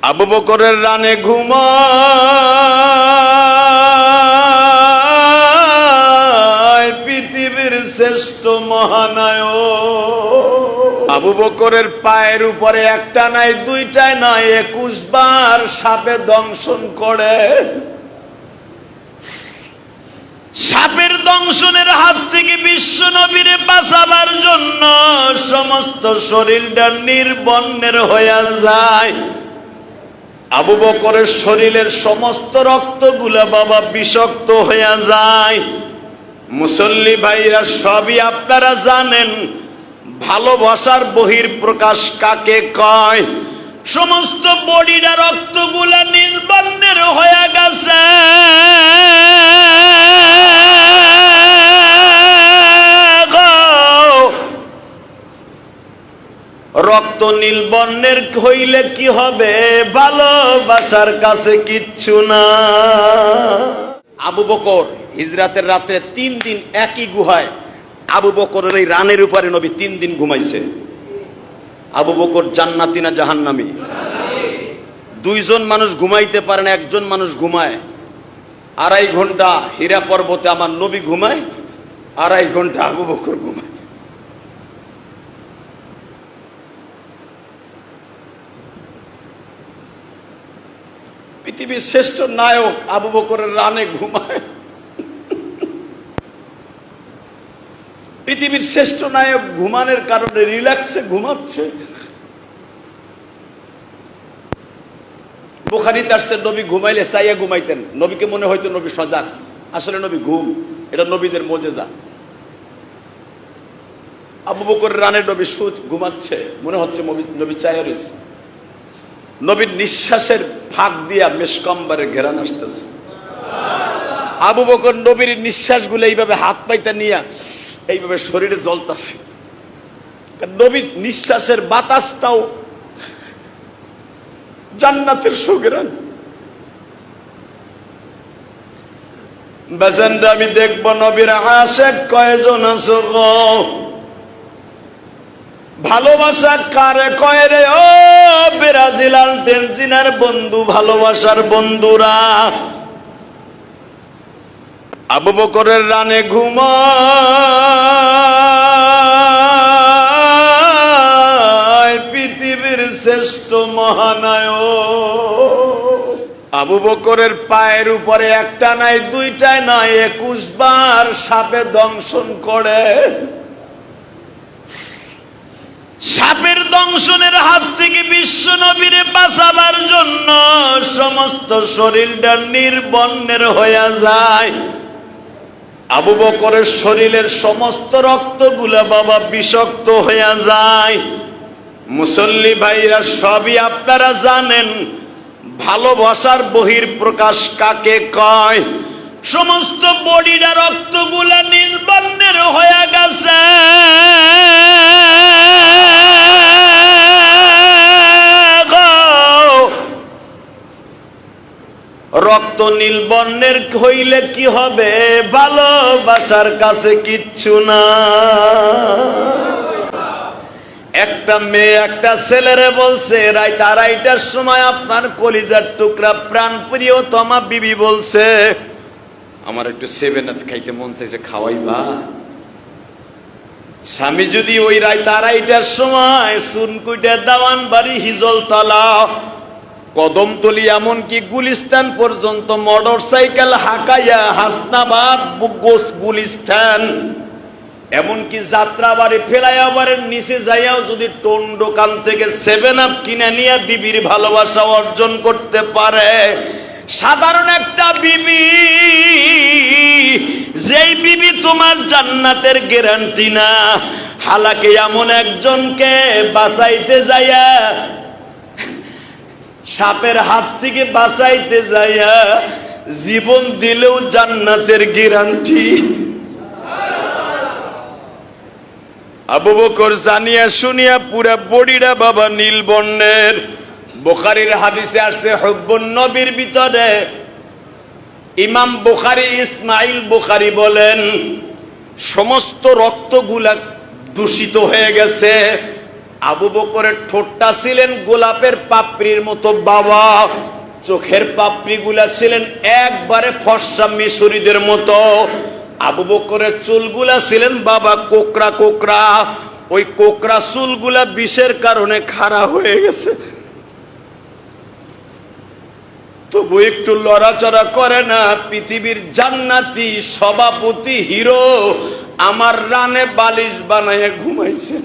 আবু বকরের রানে ঘুমায় পৃথিবীর শ্রেষ্ঠ মহানায়ক। আবু বকরের পায়ের উপরে একটা নাই দুইটাই নাই 21 বার সাপে দংশন করে। সাপের দংশনের হাত থেকে বিশ্ব নবীরে বাঁচাবার জন্য সমস্ত শরীরটা নির্বন্নের হয়ে যায়। আবু বকরের শরীরের সমস্ত রক্তগুলো বাবা বিষাক্ত হয়ে যায়। মুসল্লি ভাইরা সবই আপনারা জানেন ভালোবাসার বহিঃপ্রকাশ কাকে কয়। সমস্ত বডিটা রক্তগুলা নির্বন্নের হয়ে গেছে। রক্ত নীল বর্ণের হইলে কি হবে? ভালোবাসার কাছে কিচ্ছু না। আবু বকর হিজরাতের রাত্রে 3 দিন একই গুহায় আবু বকরের এই রানের উপরে নবী 3 দিন ঘুমাইছে। আবু বকর জান্নাতি না জাহান্নামী? দুইজন মানুষ ঘুমাইতে পারে না, একজন মানুষ ঘুমায়। 2.5 ঘন্টা হীরা পর্বতে আমার নবী ঘুমায়, 2.5 ঘন্টা আবু বকর ঘুমায়। পৃথিবীর শ্রেষ্ঠ নায়ক আবু বকরের রানে ঘুমায়। পৃথিবীর শ্রেষ্ঠ নায়ক ঘুমানোর কারণে রিল্যাক্সে ঘুমাচ্ছে। বুখারীতে আসছে নবী ঘুমাইলে চাইয়া ঘুমাইতেন। নবীকে মনে হয়তো নবী সজাগ, আসলে নবী ঘুম। এটা নবীদের মোজেজা। আবু বকরের রানে নবী ঘুমাচ্ছে, মনে হচ্ছে নবী চাইয়া রয়েছে। নবীর নিঃশ্বাসের ফাঁক দিয়া মেশকম্বরের ঘেরান আসতেছে। আবু বকর নবীর নিঃশ্বাসগুলো এইভাবে হাত পাইতে নিয়ে এইভাবে শরীরে জ্বলতেছে। নবীর নিঃশ্বাসের বাতাসটাও জান্নাতের সুঘ্রাণ। বেজেন্ডা আমি দেখবো নবীর আশিক কয়জন আছো গো? ভালোবাসা কারে কয় রে? ও ব্রাজিল আর্জেন্টিনার বন্ধু, ভালোবাসার বন্ধুরা। আবু বকরের রানে ঘুমায় পৃথিবীর শ্রেষ্ঠ মহানায়ক। আবু বকরের পায়ের উপরে একটা নাই দুইটাই নাই 21 বার সাপে দংশন করে। সাপের দংশনের হাত থেকে বিশ্ব নবীরে বাঁচাবার জন্য সমস্ত শরীরটা নির্বন্নের হয়ে যায়। আবু বকরের শরীরের সমস্ত রক্তগুলো বাবা বিষাক্ত হয়ে যায়। মুসল্লি ভাইরা সবই আপনারা জানেন ভালোবাসার বহিঃপ্রকাশ কাকে কয়। সমস্ত বডিটা রক্তগুলা নির্বন্নের হয়ে গেছে। রক্ত নীল বর্ণের হইলে কি হবে? ভালোবাসার কাছে কিচ্ছু না। একটা মেয়ে একটা ছেলেরে বলছে রাত 2:30টার সময় আপনার কলিজার টুকরা প্রাণ প্রিয়তমা বিবি বলছে আমার একটু 7 খাইতে মন চাইছে, খাওয়াইবা? স্বামী যদি ওই রাত 2:30টার সময় চুনকুইটা দেওয়ান বাড়ি হিজলতলা কদমতলি এমনকি গুলিস্তান পর্যন্ত মোটর সাইকেল হাঁকাইয়া হাসনাবাদ গুলিস্তান এমনকি যাত্রাবাড়ি ফেলাইয়াবারের নিচে যাইয়াও যদি টোন দোকান থেকে 7 কিনে নিয়ে বিবির ভালোবাসা অর্জন করতে পারে, সাধারণ একটা বিবি, যেই বিবি তোমার জান্নাতের গ্যারান্টি না, হালাকে এমন একজনকে বাঁচাইতে যাইয়া সাপের হাত থেকে বাঁচাইতে যাইয়া জীবন দিলেও জান্নাতের গ্যারান্টি। আবু বকর জানিয়া শুনিয়া পুরা বডিটা বাবা নীল বর্ণের। বুখারীর হাদিসে আসছে হুব্বুন নবীর ভিতরে ইমাম বুখারী ইসমাইল বুখারী বলেন সমস্ত রক্তগুলা দূষিত হয়ে গেছে, আবু বকরের ঠোঁটটা ছিলেন গোলাপের পাপড়ির মতো বাবা, চোখের পাপড়িগুলা ছিলেন একবারে ফর্সা মিশরীদের মতো। আবু বকরের চুলগুলা ছিলেন বাবা কোকড়া কোকড়া, ওই কোকড়া চুলগুলা বিষের কারণে খাড়া হয়ে গেছে, তবু একটু লড়াচড়া করে না। পৃথিবীর জান্নাতি সভাপতি হিরো আমার রানে বালিশ বানায় ঘুমাইছে,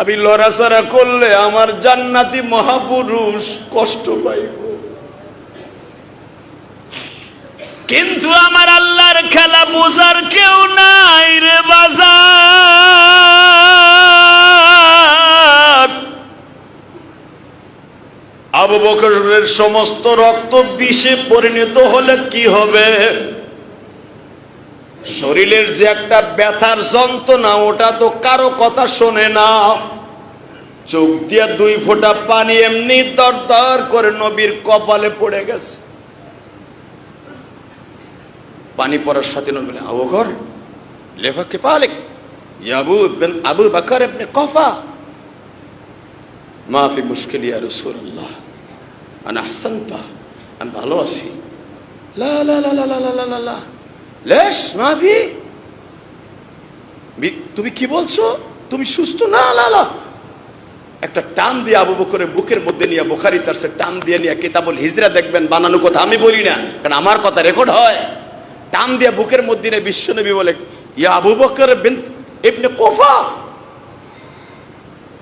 আমি লড়াচড়া করলে আমার জান্নাতি মহাপুরুষ কষ্ট পাইব। কিন্তু আমার আল্লাহর খেলা বোঝার কেউ নাই রে বাজার। আবু বকরের সমস্ত রক্ত বিষে পরিণত হলে কি হবে? শরীরের যে একটা ব্যথার যন্ত্রণা, ওটা তো কারো কথা শোনে না। চোখ দিয়ে 2 ফোঁটা পানি এমনি দর দর করে নবীর কপালে পড়ে গেছে। পানি পড়ার সাথে নবী বলে, আবু বকর লেফা কে পালেক ইয়া আবু বকর ইবনে কফা মাফি মুশকিল ইয়া রাসূলুল্লাহ আনা আহসানতা, আমি ভালো আছি। লা লা লা লা লা লা লা লেশ মাফি, তুমি কি বলছো? তুমি সুস্থ না? লা লা, একটা টান দিয়ে আবু বকরের বুকের মধ্যে নিয়ে, বুখারী তার সে টান দিয়ে নিয়ে কিতাবুল হিজরা দেখবেন, বানানো কথা আমি বলি না, কারণ আমার কথা রেকর্ড হয়। টান দিয়ে বুকের মধ্যে নিয়ে বিশ্বনবী বলে, ইয়া আবু বকর ইবনে কফা।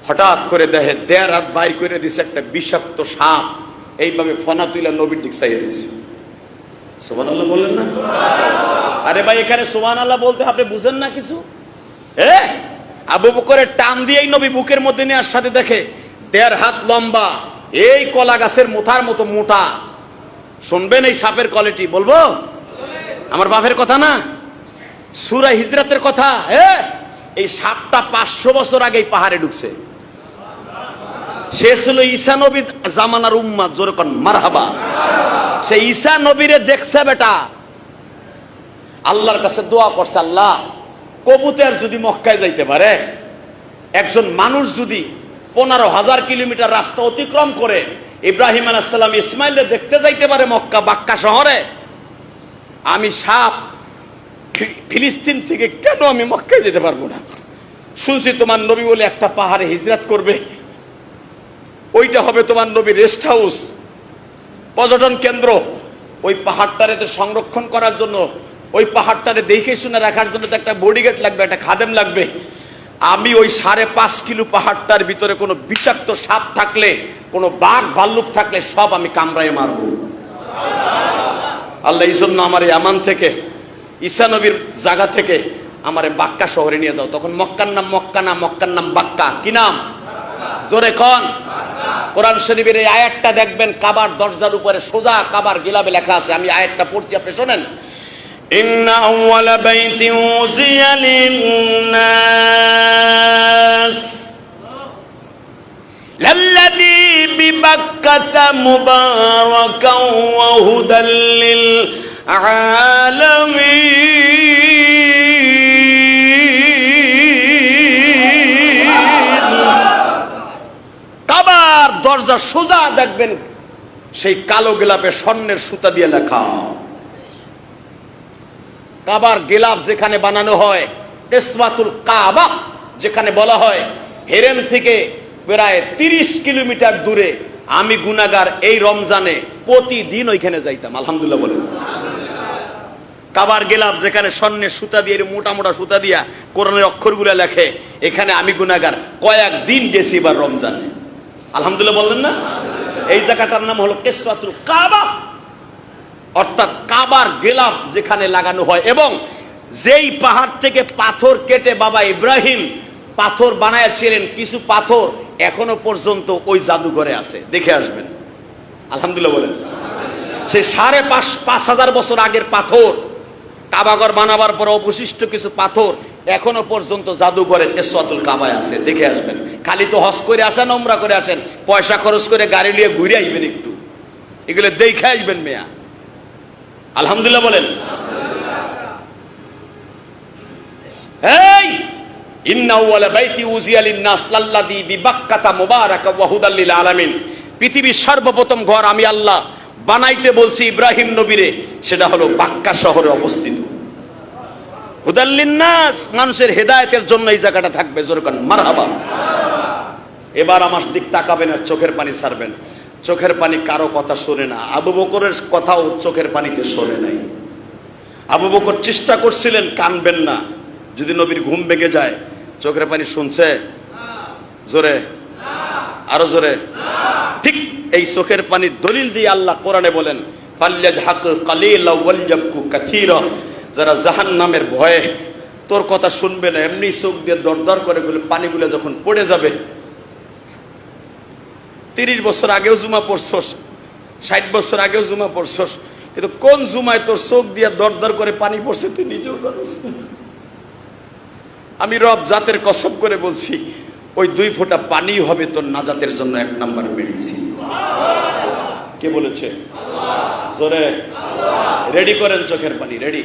হঠাৎ করে দেখে 1.5 হাত বাইর করে দিছে একটা বিষাক্ত সাপ, এইভাবে ফনা তুইলা নবীর দিক চাইয়ে দিছে। সুবহানাল্লাহ বললেন না? আরে ভাই, এখানে সুবহানাল্লাহ বলতে আপনি বুঝেন না কিছু? আবু বকরের টান দিয়েই নবী বুকের মধ্যে নেওয়ার সাথে দেখে 1.5 হাত লম্বা, এই কলা গাছের মোথার মতো মোটা। শুনবেন এই সাপের কোয়ালিটি? বলবো? আমার বাপের কথা না, সূরা হিজরাতের কথা। এই সাপটা 500 বছর আগে এই পাহাড়ে ঢুকছে। সে ছিল ঈসা নবীর জামানার উম্মাত, জোরে কোন মারহাবা। সে ঈসা নবীরে দেখছে বেটা, আল্লাহর কাছে দোয়া করছে, আল্লাহ কবুতর যদি মক্কায় যাইতে পারে, একজন মানুষ যদি 15,000 কিলোমিটার রাস্তা অতিক্রম করে ইব্রাহিম আলাইহিস সালাম ইসমাইলকে দেখতে যাইতে পারে মক্কা বাক্কা শহরে, আমি সাপ ফিলিস্তিন থেকে কেন আমি মক্কায় যেতে পারবো না? শুনছি তোমার নবী বলে একটা পাহাড়ে হিজরত করবে, ওইটা হবে তোমার নবী রেস্ট হাউস, পর্যটন কেন্দ্র। ওই পাহাড়টারে সংরক্ষণ করার জন্য, ওই পাহাড়টারে দেখে শুনে রাখার জন্য তো একটা বডিগার্ড লাগবে, একটা খাদেম লাগবে। আমি ওই 5.5 কিলো পাহাড়টার ভিতরে কোনো বিষাক্ত সাপ থাকলে, কোনো বাঘ ভাল্লুক থাকলে সব আমি কামড়ায় মারবো। আল্লাহ এই জন্য আমার এই আমান থেকে, ঈসা নবীর জায়গা থেকে আমার বাক্কা শহরে নিয়ে যাও। তখন মক্কার নাম মক্কা না, মক্কার নাম বাক্কা। কি নাম? জোরে কন। কোরআন শরীফের এই আয়াতটা দেখবেন কাবার দরজার উপরে সোজা কাবার গিলাবে লেখা আছে। আমি আয়াতটা পড়ছি, আপনি শোনেন। ইন্না আউয়ালা বাইতিন উযিয়া লিন-নাস লাল্লাযী বিবাক্কাতা মুবারাকান ওয়া হুদাল লিল আলামিন। কাবার দরজা সোজা দেখবেন সেই কালো গিলাপে স্বর্ণের সুতা দিয়ে লেখা। কাবার গিলাপ যেখানে বানানো হয়, কিসওয়াতুল কাবা যেখানে বলা হয়, হেরেম থেকে প্রায় 30 কিলোমিটার দূরে আমি গুনাহগার এই রমজানে প্রতিদিন ওইখানে যাইতাম। আলহামদুলিল্লাহ বলেন। কাবার গিলাপ যেখানে স্বর্ণের সুতা দিয়ে, মোটা মোটা সুতা দিয়া কোরআনের অক্ষরগুলো লেখে, এখানে আমি গুনাহগার কয়েকদিন গেছি এবার রমজানে। আলহামদুলিল্লাহ বললেন না? এই জায়গাটার নাম হলো কিসওয়াতুল কাবা, অর্থাৎ কাবার গিলাপ যেখানে লাগানো হয়। এবং যেই পাহাড় থেকে পাথর কেটে বাবা ইব্রাহিম পাথর বানাইছিলেন, কিছু পাথর এখনো পর্যন্ত ওই জাদুঘরে আছে, দেখে আসবেন। আলহামদুলিল্লাহ বলেন। সেই 5,500 বছর আগের পাথর, কাবাঘর বানাবার পর অবশিষ্ট কিছু পাথর এখনো পর্যন্ত জাদুঘরে কিসওয়াতুল কাবায় আছে, দেখে আসবেন। খালি তো হজ করে আসেন, উমরা করে আসেন, পয়সা খরচ করে গাড়ি নিয়ে ঘুরে আসবেন, একটু এগুলো দেখে আসবেন মেয়া। আলহামদুলিল্লাহ বলেন। এই ইন্না আউওয়ালা বাইতি উযিয়া লিন-নাস লাল্লাযী বিবাক্কাতা মুবারাকান ওয়া হুদাল লিল আলামিন। পৃথিবীর সর্বপ্রথম ঘর আমি আল্লাহ বানাইতে বলছি ইব্রাহিম নবীরে, সেটা হলো বাক্কা শহরে অবস্থিত। হুদাল লিন-নাস, মানুষের হেদায়েতের জন্য এই জায়গাটা থাকবে। জোরে কান মারহাবা। এবার আমার দিক তাকাবেন আর চোখের পানি ছাড়বেন। চোখের পানি কারো কথা শোনে না। আবু বকরের কথাও চোখের পানিতে শোনে নাই। আবু বকর চেষ্টা করছিলেন কানবেন না, যদি নবীর ঘুম ভেঙে যায়। চোখের পানি শুনছে? জোরে, আরো জোরে। ঠিক এই চোখের পানির দলিল দিয়ে আল্লাহ কোরআনে বলেন, ফালইয়াজহাকু কালিলাও ওয়ালইয়াবকু কাসীরা। যারা জাহান্নামের ভয়ে তোর কথা শুনবে না, এমনি চোখ দিয়ে দরদর করে পানিগুলো যখন পড়ে যাবে। 30 বছর আগেও জুমা পড়ছস, 60 বছর আগেও জুমা পড়ছস, কিন্তু কোন জুমায় তোর চোখ দিয়ে দরদর করে পানি পড়ছে তুই নিজেও জানিস না। আমি রব জাতের কসম করে বলছি, ওই 2 ফোঁটা পানি হবে তোর নাজাতের জন্য 1 নাম্বার মেডিসিন। কে বলেছে? জোরে। রেডি করেন চোখের পানি, রেডি।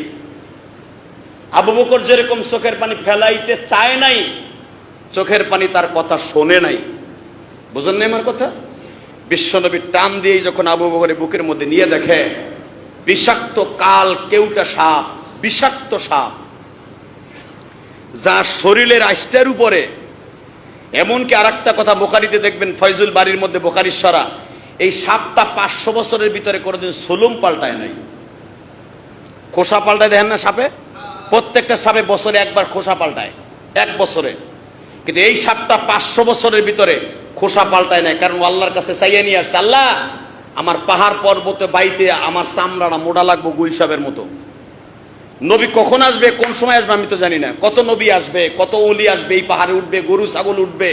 আবু বকর যেরকম চোখের পানি ফেলাইতে চায় নাই, চোখের পানি তার কথা শোনে নাই। বুঝেন না আমার কথা? বিশ্বনবী টান দিয়ে যখন আবু বকরের বুকের মধ্যে নিয়ে দেখে বিষাক্ত কাল কেউটা সাপ, বিষাক্ত সাপ, যার শরীরের আষ্টের উপরে। এমনকি আরেকটা কথা বুখারীতে দেখবেন, ফয়জুল বাড়ির মধ্যে বুখারীর সরা, এই সাপটা 500 বছরের ভিতরে কোনোদিন সুলুম পাল্টায় নাই। খোসা পাল্টায় দেখেন না সাপে? প্রত্যেকটা সাপে বছরে একবার খোসা পাল্টায়, 1 বছরে। কিন্তু এই সাপটা 500 বছরের ভিতরে খোসা পাল্টায় নাই। কারণ আল্লাহর কাছে চাইয়ে নিয়ে আসছে, আল্লাহ আমার পাহাড় পর্বতে বাইতে আমার চামড়াটা মোটা লাগবো গুল সাপের মতো। নবী কখন আসবে, কোন সময় আসবে আমি তো জানি না। কত নবী আসবে, কত ওলি আসবে, এই পাহাড়ে উঠবে, গরু ছাগল উঠবে।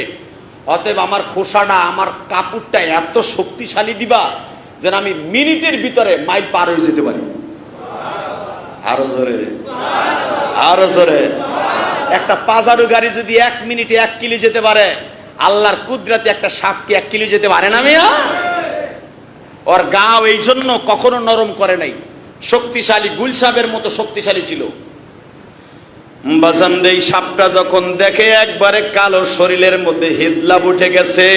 অতএব আমার খোসাটা, আমার কাপড়টা এত শক্তিশালী দিবা যেন আমি মিনিটের ভিতরে মাইল পার হয়ে যেতে পারি। আরো জোরে, আরো জোরে। একটা পাজারো গাড়ি যদি 1 মিনিটে 1 কিলো যেতে পারে, আল্লাহর কুদরতে একটা সাপ কি 1 কিলো যেতে পারে না মিয়া? ওর গাও এই জন্য কখনো নরম করে নাই, শক্তিশালী, গুলসাবের মতো শক্তিশালী ছিল। বাজান এই সাপটা যখন দেখে একবারে কালো শরীরের মধ্যে হিদলাব উঠে গেছে,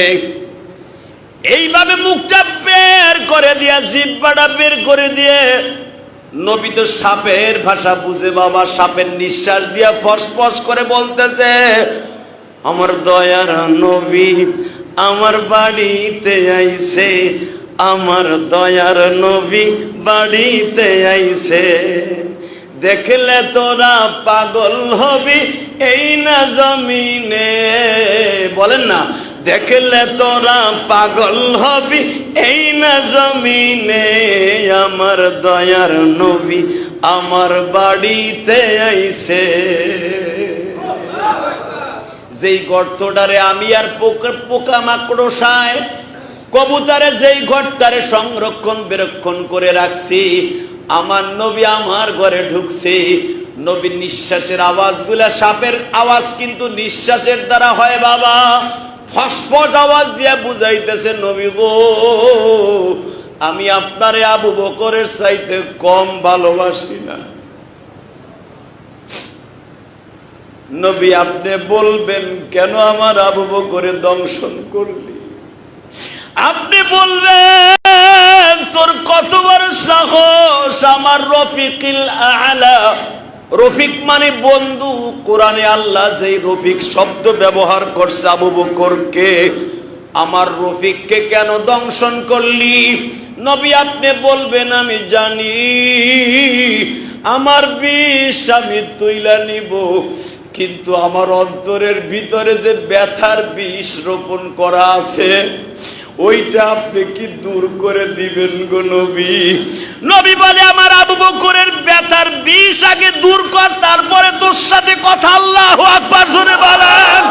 এইভাবে মুখটা বের করে দিয়া, জিহ্বাটা বের করে দিয়ে, নবী তো সাপের ভাষা বুঝে বাবা, সাপের নিঃশ্বাস দিয়া ফসফস করে বলতেছে, আমার দয়ার নবী আমার বাড়িতে আইছে, আমার দয়ার নবী বাড়িতে আইছে, দেখলে তোরা পাগল হবি এই না জমিনে। বলেন না, দেখলে তোরা পাগল হবি এই না জমিনে, আমার দয়ার নবী আমার বাড়িতে আইছে। যেই গর্তটারে আমি আর পোকা মাকড়সায়, কবুতরে যেই ঘরটারে সংরক্ষণ বেরক্ষণ করে রাখছি, আমার নবী আমার ঘরে ঢুকছে। নবীর নিঃশ্বাসের আওয়াজগুলা সাপের আওয়াজ কিন্তু নিঃশ্বাসের দ্বারা হয় বাবা। ফসফস আওয়াজ দিয়ে বুঝাইতেছে, নবী গো আমি আপনারে আবু বকরের চাইতে কম ভালোবাসি না। নবী আপনি বলবেন কেন আমার আবু বকরের দংশন করলি? আপনি বলবেন তোর কত বড় সাহস, আমার রফিকিল আলা, রফিক মানে বন্ধু। কোরআনে আল্লাহ যেই রফিক শব্দ ব্যবহার করছে আবু বকরকে, আমার রফিককে কেন দংশন করলি? নবী আপনি বলবেন আমি জানি আমার বিষ আমি তুইলা নিব, কিন্তু আমার অন্তরের ভিতরে যে ব্যথার বিষ রোপণ করা আছে ওইটা আপনি কি দূর করে দিবেন গো নবী? নবী বলে আমার আবু বকরের ব্যথার বিষ আগে দূর কর, তারপরে তোর সাথে কথা। আল্লাহু আকবার জোরে বলেন।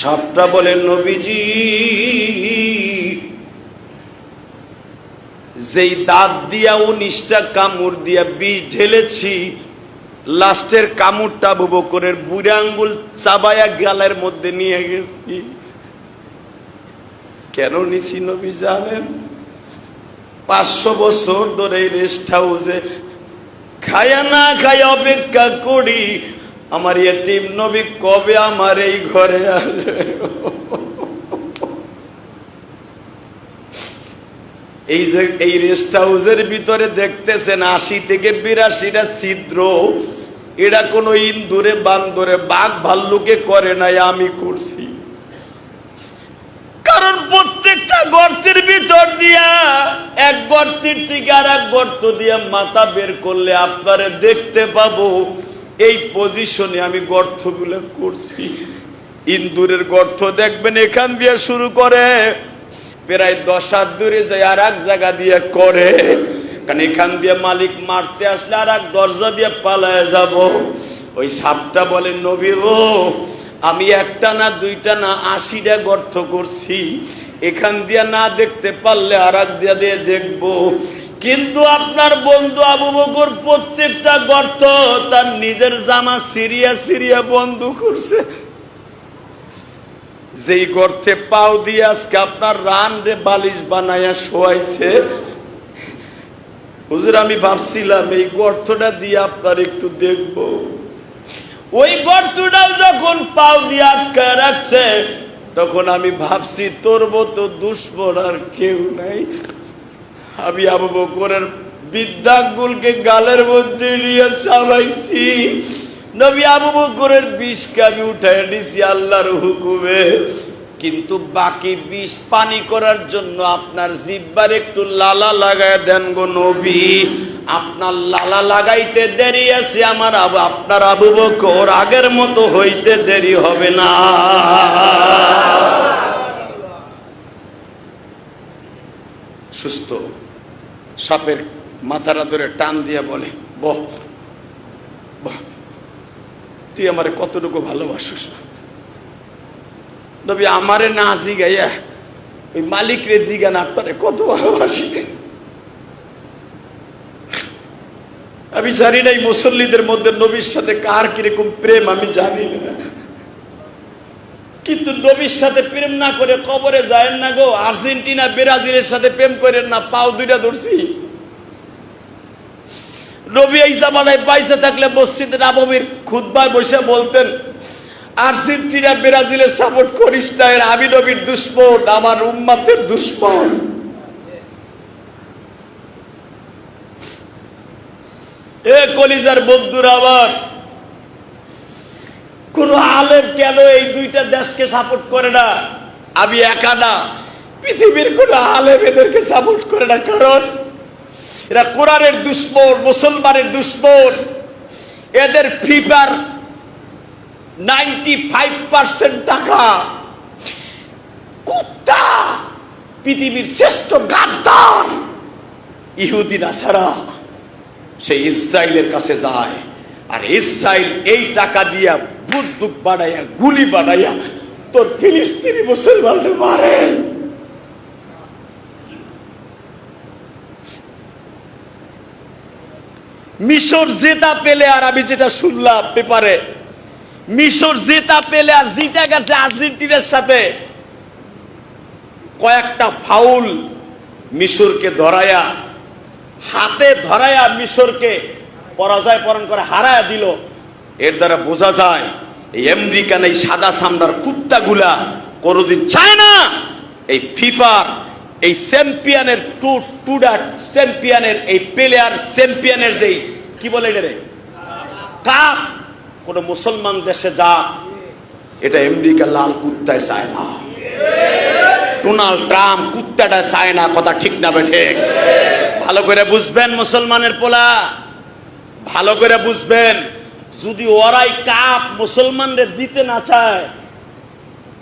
সাপটা বলে নবীজি যেই দাঁত দিয়া 19টা কামড় দিয়া বিষ ঢেলেছি, লাস্টের কামড়টা আবু বকরের বুড়া আঙ্গুল চাবায়া গালের মধ্যে নিয়ে গেছি। কেন নিছি নবী জানেন? 500 বছর ধরে রেস্ট হাউসে খায়া না খায়া অপেক্ষা করি আমার ইতিম নবী কবে আমার এই ঘরে আসবে। এই যে এই রেস্ট হাউসের ভিতরে দেখতেছেন 80 থেকে 82টা ছিদ্র, এরা কোনো ইন্দুরে বান্দরে বাঘ ভাল্লুকে করে নাই, আমি করছি। কারণ প্রত্যেকটা গর্তের ভিতর দিয়া এক গর্তের থেকে আর এক গর্ত দিয়া মাথা বের করলে আপনারে দেখতে পাবো। এই পজিশনে আমি গর্তগুলো করছি। ইন্দুরের গর্ত দেখবেন এখান দিয়ে শুরু করে প্রায় 10 হাত দূরে যায় আর এক জায়গা দিয়ে করে, কারণ এখান দিয়ে মালিক মারতে আসলে আর এক দরজা দিয়ে পালায় যাব। ওই সাপটা বলে নবী গো, আমি একটা না দুইটা না 80টা গর্ত করছি, এখান দিয়ে না দেখতে পারলে আর এক দিয়ে দেখবো। কিন্তু আপনার বন্ধু আবু বকর প্রত্যেকটা গর্ত তার নিজের জামা সিরিয়া সিরিয়া বন্ধ করছে। যেই গর্তে পাও দিয়ে আজকে আপনার রান রে বালিশ বানায়া শোয়াইছে। হুজুর আমি ভাবছিলাম এই গর্তটা দিয়ে আপনার একটু দেখবো। ওই গর্তটাও যখন পাও দিয়ে আটকা রাখছে তখন আমি ভাবছি তোর মতো দুশ্মন আর কেউ নাই। আমি আবু বকরের বিদ্যাঙ্গুলকে গালের মধ্যে নিয়ে চালাইছি। নবী আবু বকরের বিষকে আমি উঠাই নিছি আল্লাহর হুকুমে। কিন্তু বাকি বিষ পানি করার জন্য আপনার জিহ্বার একটু লালা লাগায় দেন গো নবী। আপনার লালা লাগাইতে দেরি আছে, আমার আপনার আবু বকর আগের মতো হইতে দেরি হবে না। সুস্থ সাপের মাথাটা ধরে টান দিয়ে বলে, বহ বহ, তুই আমারে কতটুকু ভালোবাসিস। নবী আমারে না জিগাইয়া ওই মালিক রে জিগান আপনারে কত ভালোবাসি। আমি জানি না এই মুসল্লিদের মধ্যে নবীর সাথে কার কিরকম প্রেম আমি জানি না, কিন্তু নবীর সাথে প্রেম না করে কবরে যায় না গো। আর্জেন্টিনা ব্রাজিলের সাথে প্রেম করেন না, পাও দুইটা ধরছি। নবী এই জামানায় বাইসে থাকলে মসজিদে নববীর খুতবায় বসে বলতেন, আর্জেন্টিনা ব্রাজিলের সাপোর্ট করিস না, এর আমি নবীর দুশমন, আমার উম্মতের দুশমন। এ কলিজার বন্ধুরা আমার, কোন আলেম কেন এই দুইটা দেশকে সাপোর্ট করে না? আমি একা না, পৃথিবীর কোন আলেম এদেরকে সাপোর্ট করে না। কারণ এরা কোরআনের দুশমন, মুসলমানের দুশমন। এদের ফিফার 95% টাকা কুত্তা, পৃথিবীর শ্রেষ্ঠ গাদ্দার ইহুদি নাসারা, সেই ইসরায়েলের কাছে যায়। আর ইসরায়েল এই টাকা দিয়া বুদ্দুক বানাইয়া গুলি বানাইয়া তোর ফিলিস্তিনি মুসলমানদের মারে। মিশর জেতা পেলে, আর আমি যেটা শুনলাম পেপারে, মিশর জেতা পেলে আর জিতা গেছে আর্জেন্টিনার সাথে, কয়েকটা ফাউল মিশরকে ধরায়া, হাতে ধরায়া মিশরকে পরাজয় পরণ করে হারায়া দিল। এর দ্বারা বোঝা যায় এই আমেরিকান এই সাদা চামড়ার কুত্তাগুলা কোনোদিন চায় না এই ফিফার এই চ্যাম্পিয়নের চ্যাম্পিয়নের এই প্লেয়ার চ্যাম্পিয়নের যেই কি বলে এটা রে কাপ কোন মুসলমান দেশে যা, এটা আমেরিকা লাল কুত্তায় চায় না, ডোনাল্ড ট্রাম্প কুত্তাটা চায় না। কথা ঠিক না বেঠে? ভালো করে বুঝবেন মুসলমানের পোলা, ভালো করে বুঝবেন। যদি ওরাই কাপ মুসলমানদের দিতে না চায়,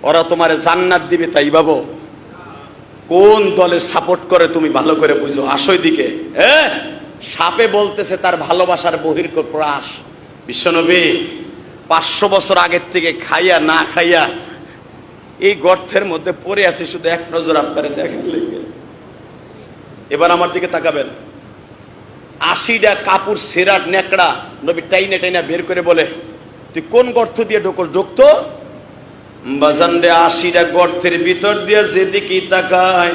ওরা তোমারে জান্নাত দিবে তাই ভাবো? কোন দলের সাপোর্ট করে তুমি ভালো করে বুঝো। আসো দিকে। সাপে বলতেছে তার ভালোবাসার বহিঃপ্রকাশ। বিশ্বনবী 500 বছর আগের থেকে খাইয়া না খাইয়া এই গর্তের মধ্যে পড়ে আছে, শুধু এক নজর আপনারে দেখেন লেগে। এবার আমার দিকে তাকাবেন। 80টা কাপড় সেরাট নেকড়া নবী টাইনা টাইনা বের করে বলে, তুই কোন গর্ত দিয়ে ঢুকতো? বাজান রে, 80টা গর্তের ভিতর দিয়ে যেদিকেই তাকায়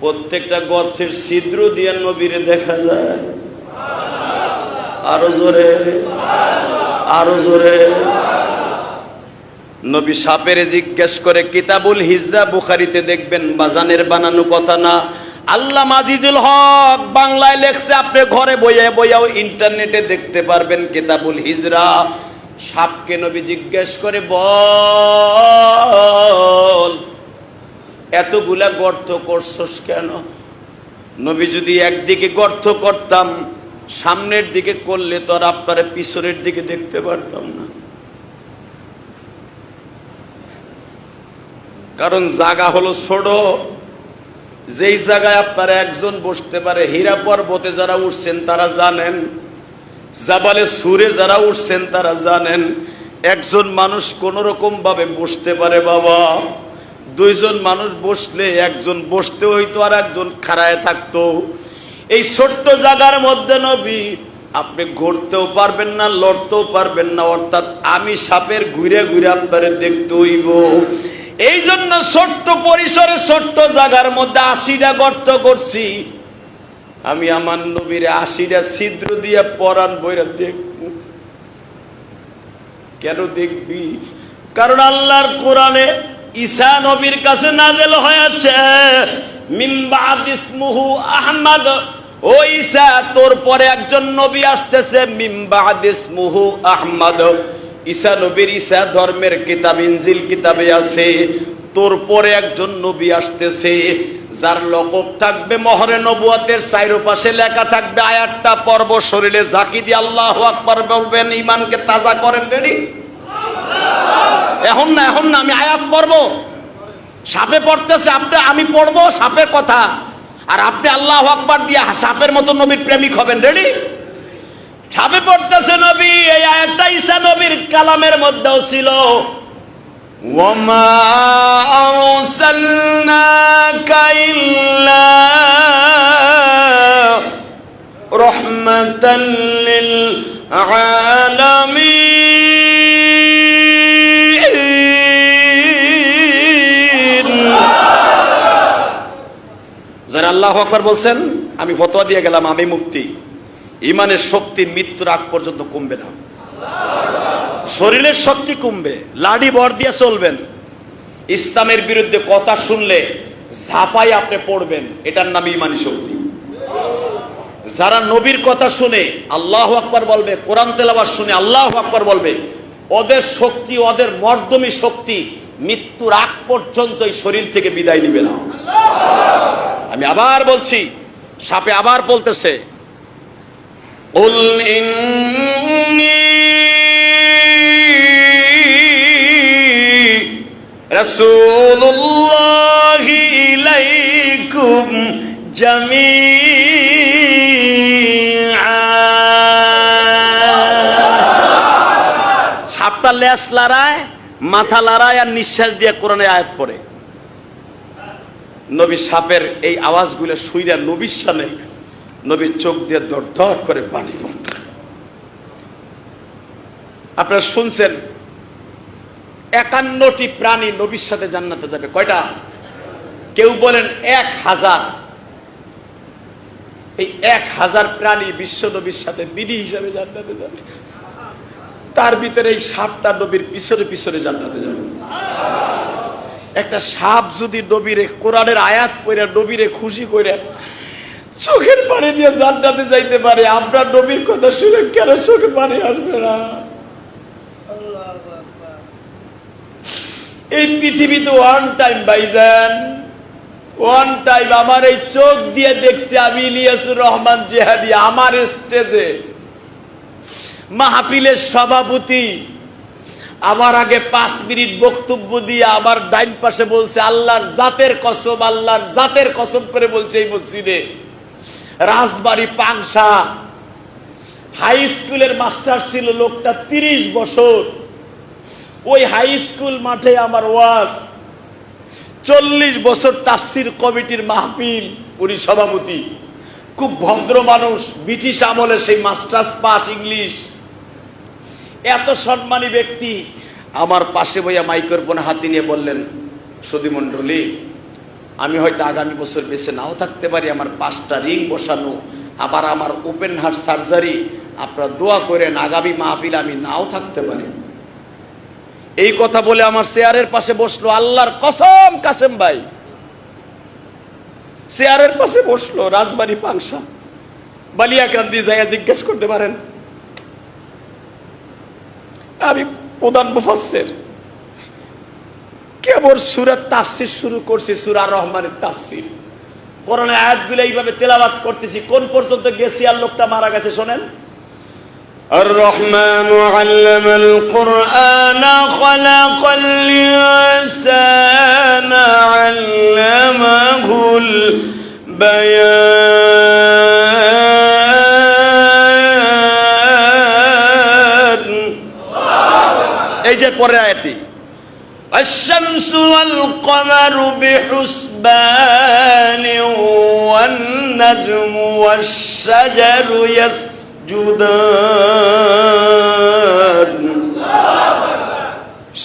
প্রত্যেকটা গর্তের ছিদ্র দিয়ে নবীরে দেখা যায়। আরো জোরে, আরো জোরে। নবী সাপের জিজ্ঞেস করে, কিতাবুল হিজরা বুখারীতে দেখবেন, বাজানের বানানো কথা না। আল্লামা আজিজুল হক বাংলায় লেখছে, আপনি ঘরে বইয়াও ইন্টারনেটে দেখতে পারবেন কিতাবুল হিজরা। সাপকে নবী জিজ্ঞেস করে, বল এতগুলা গর্ত করছস কেন? নবী যদি একদিকে গর্ত করতাম, সামনের দিকে করলে তো আর আপনারা পিছনের দিকে দেখতে পারতাম না, কারণ জায়গা হলো ছোট। যেই জায়গায় আপনারা একজন বসতে পারে, হীরা পর্বতে যারা উঠছেন তারা জানেন, জাবালে সুরে যারা উঠছেন তারা জানেন, একজন মানুষ কোন রকম ভাবে বসতে পারে বাবা। দুইজন মানুষ বসলে একজন বসতে হইতো আর একজন খাড়ায় থাকতো। এই ছোট্ট জায়গার মধ্যে নবী আপনি ঘুরতেও পারবেন না, লড়তেও পারবেন না, অর্থাৎ আমি সাপের ঘুরে ঘুরে আপনারে দেখতে হইব। এই জন্য ছোট্ট পরিসরে ছোট্ট জায়গার মধ্যে 80টা গর্ত করছি। আমি আমার নবীর 80টা ছিদ্র দিয়ে পরাণ বইরা দেখব। কেন দেখবি? কারণ আল্লাহর কোরআনে ঈসা নবীর কাছে নাযিল হয়েছে, মিন বাদ ইসমুহু আহমদ, ও ঈসা তোর পরে একজন নবী আসতেছে, মিন বাদ ইসমুহু আহমদ। ঈসা নবীর ঈসা ধর্মের কিতাব ইনজিল কিতাবে আছে, তোর পরে একজন নবী আসতেছে যার লকব থাকবে মোহরে নবুয়তের, চারপাশে লেখা থাকবে আয়াতটা পড়ব, শরীরে ঝাঁকি দিয়ে আল্লাহু আকবার বলবেন, ঈমানকে তাজা করেন। রেডি? এখন না, এখন না, আমি আয়াত পড়ব। সাপে পড়তেছে, আমি পড়বো সাপের কথা, আর আপনি আল্লাহু আকবার দিয়ে সাপের মতো নবীর প্রেমিক হবেন। রেডি? সাপে পড়তেছে নবী, এই আয়াতটা ঈসা নবীর কালামের মধ্যেও ছিল, ওয়ামা আরসালনাকা ইল্লা রাহমাতাল লিল আলামিন। যারা আল্লাহু আকবার বলছেন, আমি ফতোয়া দিয়ে গেলাম, আমি মুফতি, ইমানের শক্তি মৃত্যুর আগ পর্যন্ত কমবে না। শরীরের শক্তি কমবে, লাঠি বর দিয়ে চলবেন। ইসলামের বিরুদ্ধে কথা শুনলে ঝাঁপাই আপনি পড়বেন, এটার নাম ইমানি শক্তি। যারা নবীর কথা শুনে আল্লাহু আকবার বলবে, কোরআন তেলাওয়াত শুনে আল্লাহু আকবার বলবে, ওদের শক্তি, ওদের মর্দমী শক্তি মৃত্যুর আগ পর্যন্ত এই শরীর থেকে বিদায় নিবে না। আমি আবার বলছি, সাপে আবার বলতেছে, কুল ইন্নী রাসূলুল্লাহি ইলাইকুম জামিআ। সাপটা লেজ লড়ায়, মাথা লড়ায় আর নিঃশ্বাস দিয়ে কোরআনের আয়াত পড়ে। নবী সাপের এই আওয়াজগুলো শুইরা নবীর সামনে নবীর চোখ দিয়ে দর দর করে পানি পড়ত। আপনারা শুনছেন 51টি প্রাণী নবীর সাথে জান্নাতে যাবে। কয়টা? কেউ বলেন 1000। এই 1000 প্রাণী বিশ্ব নবীর সাথে বিধি হিসাবে জান্নাতে যাবে। তার ভিতরে এই সাপটা নবীর পিছনে পিছনে জান্নাতে যাবে। একটা সাপ যদি নবীরে কোরআনের আয়াত পড়ে নবীরে খুশি করে চোখের পানি দিয়ে জান্নাতে যাইতে পারে, আমরা নবীর কথা শুনে কেন চোখের পানি আসবে না? এই পৃথিবীতে ওয়ান টাইম ভাইজান, ওয়ান টাইম আমার এই চোখ দিয়ে দেখছি আমি ইলিয়াসুর রহমান জিহাদি আমার স্টেজে মাহফিলের সভাপতি আমার আগে 5 মিনিট বক্তব্য দিয়ে আমার ডাইন পাশে বলছে, আল্লাহর জাতের কসম, আল্লাহর জাতের কসম করে বলছে, এই মসজিদে রাজবাড়ী পাংশা হাই স্কুলের মাস্টার ছিল লোকটা 30 বছর। ওই হাই স্কুল মাঠে আমার ওয়াজ, 40 বছর তাফসির কমিটির মাহফিল, উনি সভাপতি। খুব ভদ্র মানুষ, ব্রিটিশ আমলে সেই মাস্টার্স পাস ইংলিশ, এত সম্মানী ব্যক্তি। আমার পাশে বইয়া মাইক্রোফোন হাতে নিয়ে বললেন, সুধীমণ্ডলী, আমি হয়তো আগামী বছর বেঁচে নাও থাকতে পারি, আমার 5টা রিং বসানো, আবার আমার ওপেন হার্ট সার্জারি, আপনারা দোয়া করেন আগামী মাহফিল আমি নাও থাকতে পারি। এই কথা বলে আমার চেয়ারের পাশে বসলো, আল্লাহর কসম কাসেম ভাই চেয়ারের পাশে বসলো, রাজবাড়ী পাংশা বালিয়াকান্দি জায়গা জিজ্ঞেস করতে পারেন। আমি প্রধান মুফাসসির, কেবল সূরা তাফসীর শুরু করছি, সূরা রহমানের তাফসীর, কোরআনের আয়াতগুলো এইভাবে তেলাওয়াত করতেছি, কোন পর্যন্ত গেছি আর লোকটা মারা গেছে শোনেন। الرحمن علم القرآن خلق الإنسان علمه البيان। এই যে পরের আয়াতটি الشمس والقمر بحسبان والنجم والشجر يسجدان।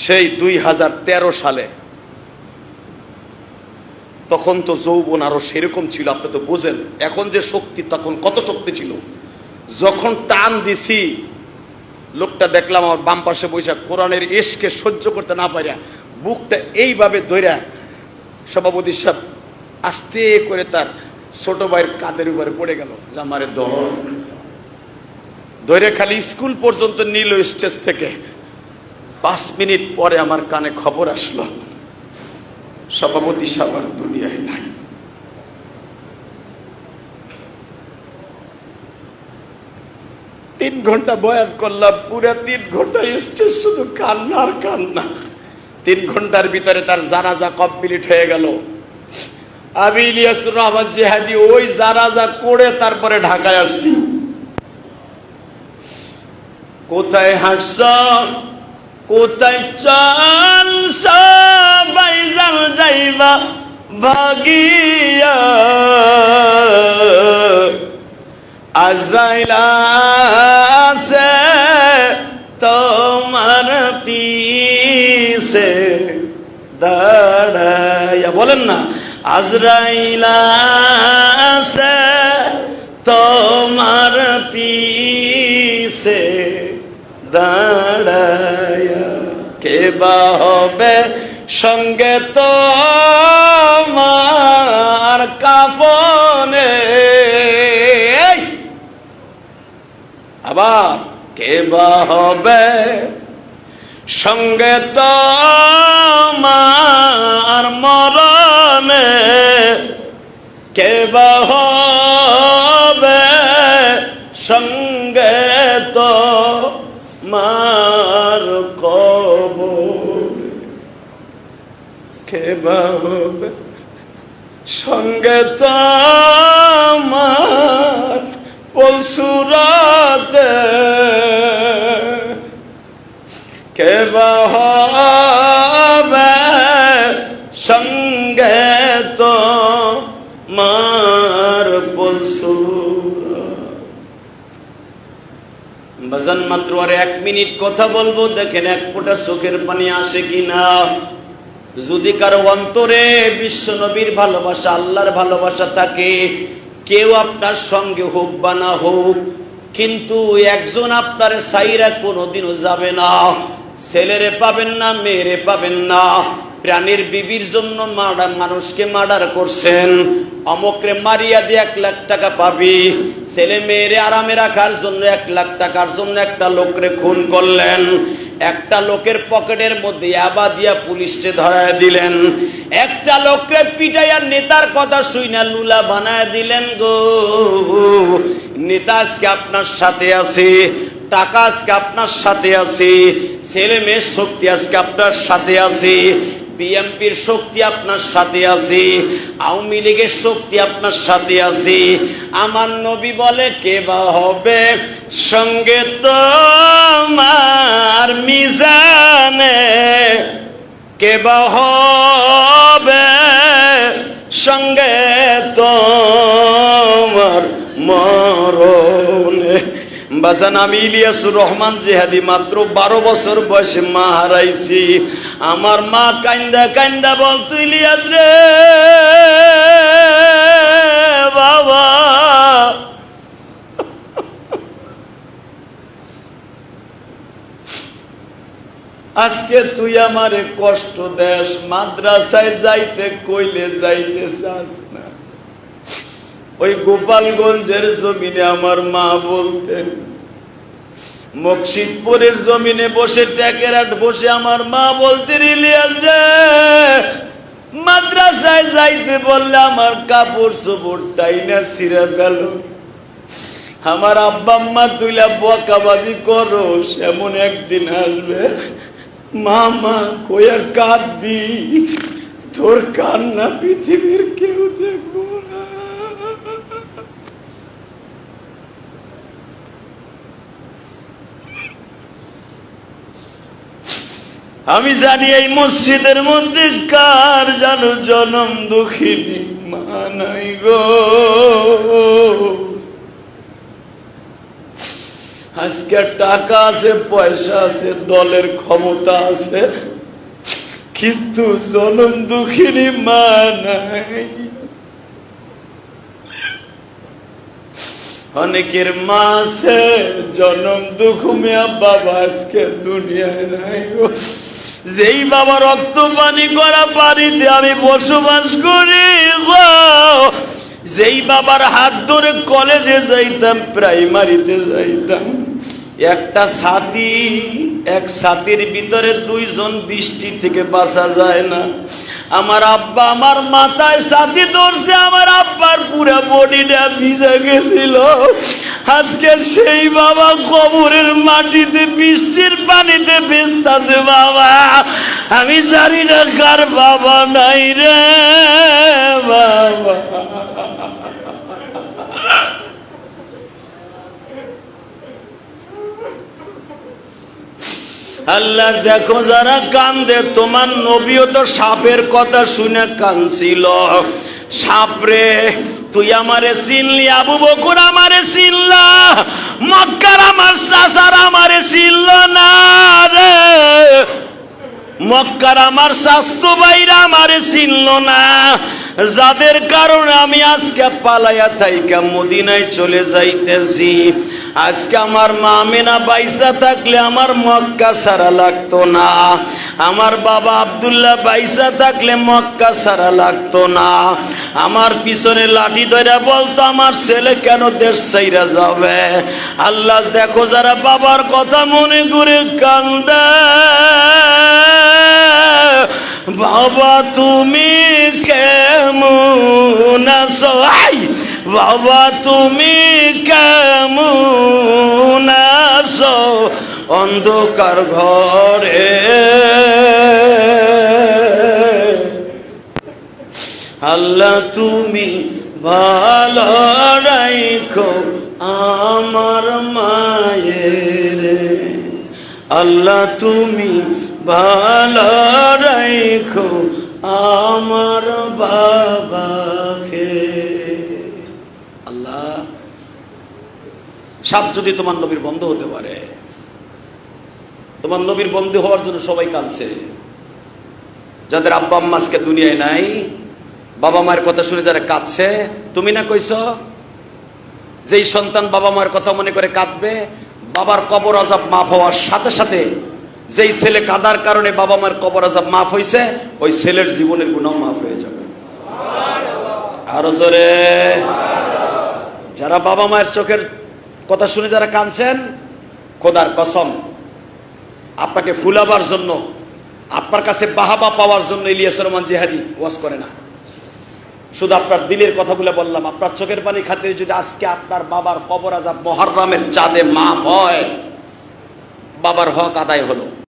সেই 2013 সালে, তখন তো যৌবন আরো সেরকম ছিল, আপনি তো বুঝেন এখন যে শক্তি, তখন কত শক্তি ছিল। যখন টান দিছি, লোকটা দেখলাম আমার বাম পাশে বসে কোরআনের ইশকে সহ্য করতে না পারিয়া বুকটা এইভাবে ধইরা, সভাপতি সাহেব আস্তে করে তার ছোট ভাইয়ের কাঁধের উপরে পড়ে গেল, জামারে ধরে খালি স্কুল পর্যন্ত নিল স্টেজ থেকে। 5 মিনিট পরে আমার কানে খবর আসলো সভাপতি সাহেব আর দুনিয়ায় নাই। তিন ঘন্টা বয়ান করলাম, পুরো 3 ঘন্টা স্টেজ শুধু কান্না আর কান্না। 3 ঘন্টার ভিতরে তার জানাজা কমপ্লিট হয়ে গেল। আমি ইলিয়াসুর রহমান জিহাদি ওই জানাজা করে তারপরে ঢাকায় আসছি। কোথায় হাসছ, কোথায় চলছ, বাইজাল যাইবা ভাগিয়া, আজরাইল আছে তোমার পিছে দাঁড়াইয়া। বলেন না, আজরাইল আছে তোমার পিছে দাঁড়াইয়া, কে বা হবে সঙ্গে তোমার কাফনে। আবার কে বা হবে সঙ্গে তোমার মরণে, কে বা হবে সঙ্গে তোমার কবরে, কে বা হবে সঙ্গে তোমার পশুরাতে, কে বা হবে সঙ্গে তোমার পশুরা। বাজান মাত্র আর 1 মিনিট কথা বলবো, দেখেন 1 ফোঁটা চোখের পানি আসে কিনা। যদি কারো অন্তরে বিশ্ব নবীর ভালোবাসা, আল্লাহর ভালোবাসা থাকে, কেউ আপনার সঙ্গে হোক বা না হোক, কিন্তু একজন আপনার সাইরা কোনোদিনও যাবে না। ছেলেরে পাবেন না, মেয়েরে পাবেন না। প্রাণীর বিবির জন্য মানুষকে মার্ডার করছেন, অমকরে মারিয়া দিয়ে 1 লাখ টাকা পাবি। ছেলে মেয়েরে আরামে রাখার জন্য 1 লাখ টাকার জন্য একটা লোকরে খুন করলেন। একটা লোকের পকেটের মধ্যে ইয়াবা দিয়া পুলিশে ধরায় দিলেন। একটা লোকরে পিটাইয়া নেতার কথা শুইনা লুলা বানায় দিলেন গো। নেতা আজকে আপনার সাথে আছে, টাকা আজকে আপনার সাথে আছে, ছেলে মেয়ের শক্তি আজকে আপনার সাথে আছে, বিএনপির শক্তি আপনার সাথে আছে, আওয়ামী লীগের শক্তি আপনার সাথে আছে। আমার নবী বলে, কে বা হবে সঙ্গে তোমার মিজানে, কে বা হবে সঙ্গে তোমার মরণে। বাজান আমি ইলিয়াসুর রহমান জিহাদি মাত্র 12 বছর বয়সে মা হারাইছি। আমার মা কান্দা কান্দা বলতো, ইলিয়াস রে বাবা, আজকে তুই আমারে কষ্ট দেস, মাদ্রাসায় যাইতে কইলে যাইতে চাস না। ওই গোপালগঞ্জের জমিনে আমার মা বলতেন, মকসিদপুরের জমিনে বসে ট্যাকেরাট বসে আমার মা বলতেন, ইলিয়াস রে, মাদ্রাসায় যাইতে বললে আমার কাপড় চোপড় টাইনা ছিঁড়ে ফেল। আমার আব্বা আম্মা তুইলা বকাবাজি করো, এমন একদিন আসবে মামা কইয়া কাঁদবি, তোর কান্না পৃথিবীর কেউ দেখবো না। আমি জানি এই মসজিদের মধ্যে কার জানো জনম দুঃখিনী মা নাই গো। আজকে টাকা আছে, পয়সা আছে, দলের ক্ষমতা আছে, কিন্তু জনম দুঃখিনী মা নাই। অনেকের মা আছে, জনম দুঃখ মেয়া বাবা আজকে দুনিয়ায় নাই গো। যেই বাবা রক্ত পানি করা বাড়িতে আমি বসবাস করি গো, যেই বাবার হাত ধরে কলেজে যাইতাম, প্রাইমারিতে যাইতাম, একটা ছাতি, এক ছাতির ভিতরে দুইজন বৃষ্টি থেকে বাঁচা যায় না। আমার আব্বা আমার মাথায় ছাতি ধরছে, আমার আব্বার পুরো বডিটা ভিজে গেছিল। আজকে সেই বাবা কবরের মাটিতে বৃষ্টির পানিতে ভেস্তাছে। বাবা আমি জানি না কার বাবা নাই রে বাবা। আল্লাহ দেখো যারা কান্দে, তোমার নবীও তো সাপের কথা শুনে কাঁদছিল। সাপরে তুই আমারে চিনলি, আবু বকর আমারে চিনলা, মক্কার আমার চাচার আমারে চিনল না রে, মক্কার আমার স্বাস্থ্য ভাইরা আমারে চিনল না, যাদের কারণে আমি আজকে পালাইয়া থাইকা মদিনায় চলে যাইতেছি। আজকে আমার মা আমেনা বাইসা থাকলে আমার মক্কা ছাড়া লাগতো না, আমার বাবা আব্দুল্লাহ বাইসা থাকলে মক্কা ছাড়া লাগতো না। আমার পিছনে লাঠি ধরে বলতো আমার ছেলে কেন দেশ ছাইরা যাবে। আল্লাহ দেখো যারা বাবার কথা মনে করে কান্দে, বাবা তুমি কেমন আছো, বাবা তুমি কেমন আছো অন্ধকার ঘরে, আল্লাহ তুমি ভালো রাখো আমার মায়ের, আল্লাহ তুমি ভালো রাখো আমার বাবাকে। আল্লাহ সাপ যদি তোমার নবীর বন্ধু হতে পারে, তোমার নবীর বন্ধু হওয়ার জন্য সবাই কাঁদছে। যাদের আব্বা আম্মা আজকে দুনিয়ায় নাই, বাবা মায়ের কথা শুনে যারা কাঁদছে, তুমি না কইছ যেই সন্তান বাবা মায়ের কথা মনে করে কাঁদবে, বাবার কবর আযাব মাফ হওয়ার সাথে সাথে যেই ছেলে কাদার কারণে বাবা মায়ের কবর আযাব মাফ হয়েছে, ওই ছেলের জীবনের গুনাহ মাফ হয়ে যাবে। আরো জোরে। যারা বাবা মায়ের চোখের কথা শুনে যারা কাঁদছেন, খোদার কসম আপনাকে ফুলাবার জন্য, আপনার কাছে বাহাবা পাওয়ার জন্য ইলিয়াস রহমান জিহাদি ওয়াজ করে না, শুধু আপনার দিলের কথাগুলো বললাম। আপনার চোখের পানি খাতিরে যদি আজকে আপনার বাবার কবর আযাব মুহররমের চাঁদে মাফ হয়, বাবার হক আদায় হলো।